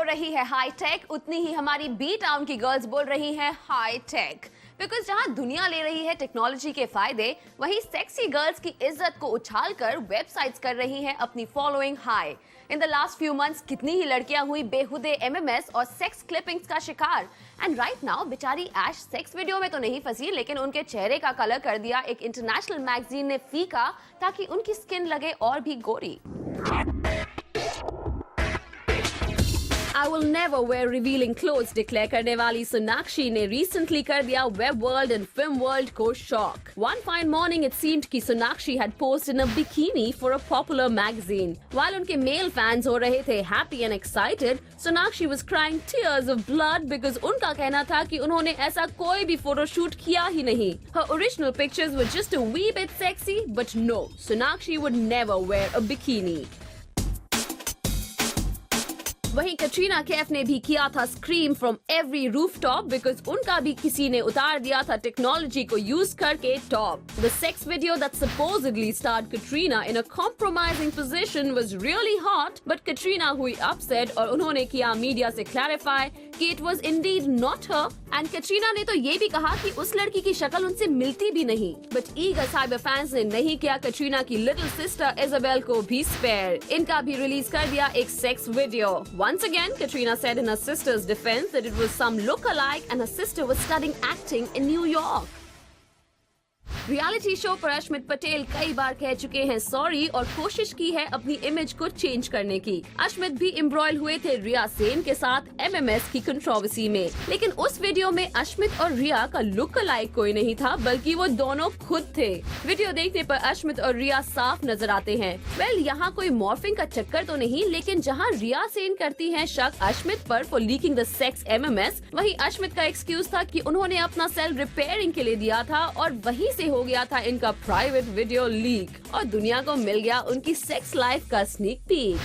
रही है high tech, उतनी ही हमारी बी टाउन की गर्ल्स बोल रही हैं हाई टेक। बिकॉज जहां दुनिया ले रही है टेक्नोलॉजी के फायदे, वहीं सेक्सी गर्ल्स की इज्जत को उछालकर वेबसाइट्स कर रही हैं अपनी following high. In the last few months कितनी ही लड़कियां हुई बेहुदे एमएमएस और सेक्स क्लिपिंग्स का शिकार। एंड राइट नाउ बेचारी ऐश सेक्स वीडियो में तो नहीं फंसी, लेकिन उनके चेहरे का कलर कर दिया एक इंटरनेशनल मैगजीन ने फीका, ताकि उनकी स्किन लगे और भी गोरी। I will never wear revealing clothes declare करने वाली सोनाक्षी ने recently कर दिया web world and film world को shock. One fine morning it seemed कि Sonakshi had posed in a bikini for a popular magazine. While उनके male fans हो रहे थे happy and excited, Sonakshi was crying tears of blood because उनका कहना था कि उन्होंने ऐसा कोई भी फोटोशूट किया ही नहीं. Her original pictures were just a wee bit sexy, but no, Sonakshi would never wear a bikini. वहीं कटरीना कैफ ने भी किया था scream from every rooftop because उनका भी किसी ने उतार दिया था टेक्नोलॉजी को यूज करके top. The sex video that supposedly starred Katrina in a compromising position was really hot, but Katrina हुई अपसेट और उन्होंने किया मीडिया से क्लैरिफाई कि it was indeed not her. And Katrina ने तो ये भी कहा कि उस लड़की की शक्ल उनसे मिलती भी नहीं। बट ईगर साइबर फैंस ने नहीं किया कटरीना की लिटिल सिस्टर इजाबेल को भी स्पेयर। इनका भी रिलीज कर दिया एक sex video. Once again, Katrina said in her sister's defense that it was some look-alike and her sister was studying acting in New York. Reality show पर अश्मित पटेल कई बार कह चुके हैं सॉरी और कोशिश की है अपनी इमेज को चेंज करने की। अश्मित भी एम्ब्रॉयल हुए थे रिया सेन के साथ एमएमएस की कंट्रोवर्सी में, लेकिन उस वीडियो में अश्मित और रिया का लुक अलाइक कोई नहीं था, बल्कि वो दोनों खुद थे। वीडियो देखने पर अश्मित और रिया साफ नजर आते हैं। वेल, यहाँ कोई मॉर्फिंग का चक्कर तो नहीं, लेकिन जहाँ रिया सेन करती है शक अश्मित पर for leaking the sex MMS, वहीं अश्मित का एक्सक्यूज था कि उन्होंने अपना सेल रिपेयरिंग के लिए दिया था और वहीं से हो गया था इनका प्राइवेट वीडियो लीक और दुनिया को मिल गया उनकी सेक्स लाइफ का स्नीक पीक।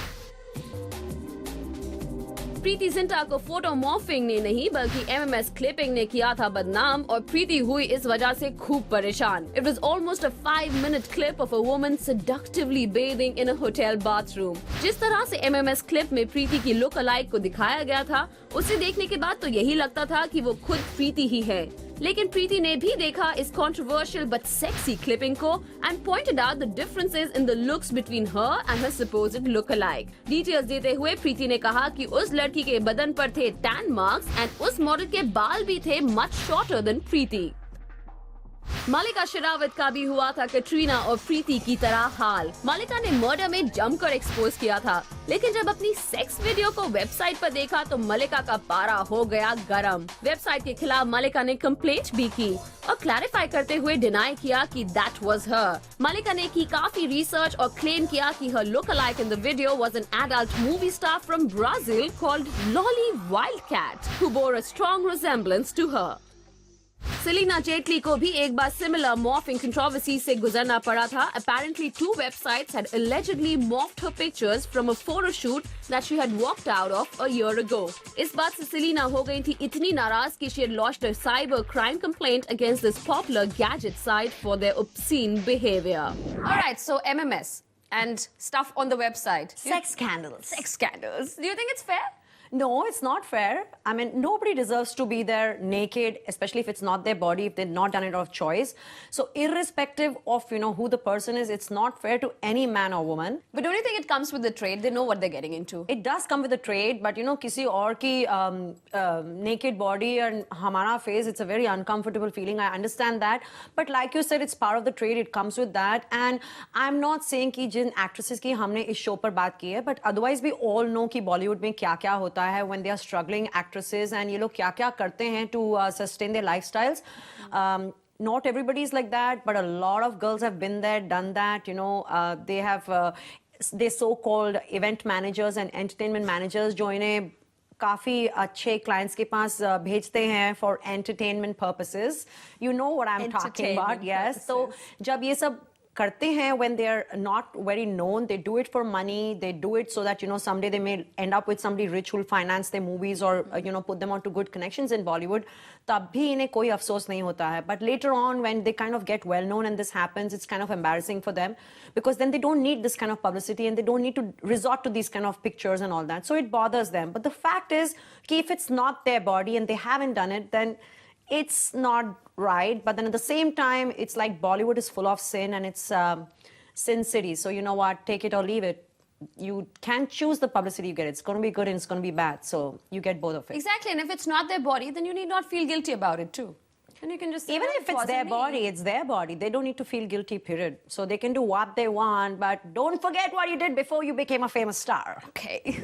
प्रीति जिंटा को फोटो मॉर्फिंग ने नहीं बल्कि एमएमएस क्लिपिंग ने किया था बदनाम और प्रीति हुई इस वजह से खूब परेशान। It was almost a 5-minute clip of a woman seductively bathing in a hotel bathroom। जिस तरह से एमएमएस क्लिप में प्रीति की लुक अलाइक को दिखाया गया था, उसे देखने के बाद तो यही लगता था कि वो खुद प्रीति ही है। लेकिन प्रीति ने भी देखा इस कंट्रोवर्शियल बट सेक्सी क्लिपिंग को and pointed out the differences in the looks between her and her supposed look alike. Details देते हुए प्रीति ने कहा कि उस लड़की के बदन पर थे टैन मार्क्स एंड उस मॉडल के बाल भी थे मच शॉर्टर देन प्रीति। मालिका शेरावत का भी हुआ था कटरीना और प्रीति की तरह हाल। मालिका ने मर्डर में जमकर एक्सपोज किया था, लेकिन जब अपनी सेक्स वीडियो को वेबसाइट पर देखा तो मलिका का पारा हो गया गरम। वेबसाइट के खिलाफ मालिका ने कंप्लेंट भी की और क्लैरिफाई करते हुए डिनाई किया कि दैट वाज हर। मालिका ने की काफी रिसर्च और क्लेम किया कि her look alike in the video was an adult movie star from Brazil called Lolly Wildcat who bore a strong resemblance to her. Celina Jaitly को भी एक बार सिमिलर मॉर्फिंग कंट्रोवर्सी से गुजरना पड़ा था। Apparently, 2 websites had allegedly morphed her pictures from a photo shoot that she had walked out of a year ago. इस बात से सेलिना हो गई थी इतनी नाराज कि she had lodged a cyber crime complaint against this popular gadget site for their obscene behavior. Alright, so MMS and stuff on the website. Sex scandals. Sex scandals. Do you think it's fair? No, it's not fair. I mean, nobody deserves to be there naked, especially if it's not their body, if they've not done it out of choice. So irrespective of, who the person is, it's not fair to any man or woman. But don't you think it comes with the trade? They know what they're getting into. It does come with the trade, but किसी और की naked body and हमारा face, it's a very uncomfortable feeling. I understand that. But like you said, it's part of the trade. It comes with that. And I'm not saying कि जिन actresses की हमने इस show पर बात की है, but otherwise we all know कि Bollywood में क्या-क्या होता है when they are struggling actresses and ये लोग क्या-क्या करते हैं to sustain their lifestyles. Not everybody is like that, but a lot of girls have been there, done that. They have they so-called event managers and entertainment managers जो इन्हें काफी अच्छे clients के पास भेजते हैं for entertainment purposes. You know what I'm talking about, yes. So जब ये सब karte hain when they're not very known. They do it for money. They do it so that, someday they may end up with somebody rich who'll finance their movies or, put them onto good connections in Bollywood. Tab bhi inhe koi afsos nahi hota hai. But later on, when they kind of get well known and this happens, it's kind of embarrassing for them because then they don't need this kind of publicity and they don't need to resort to these kind of pictures and all that. So it bothers them. But the fact is, if it's not their body and they haven't done it, then it's not right. But then at the same time, it's like Bollywood is full of sin and it's sin city. So you know what? Take it or leave it. You can't choose the publicity you get. It's going to be good and it's going to be bad. So you get both of it. Exactly. And if it's not their body, then you need not feel guilty about it too. And you can just say, Even "Oh, if it's their wasn't me." body, it's their body. They don't need to feel guilty, period. So they can do what they want. But don't forget what you did before you became a famous star. Okay.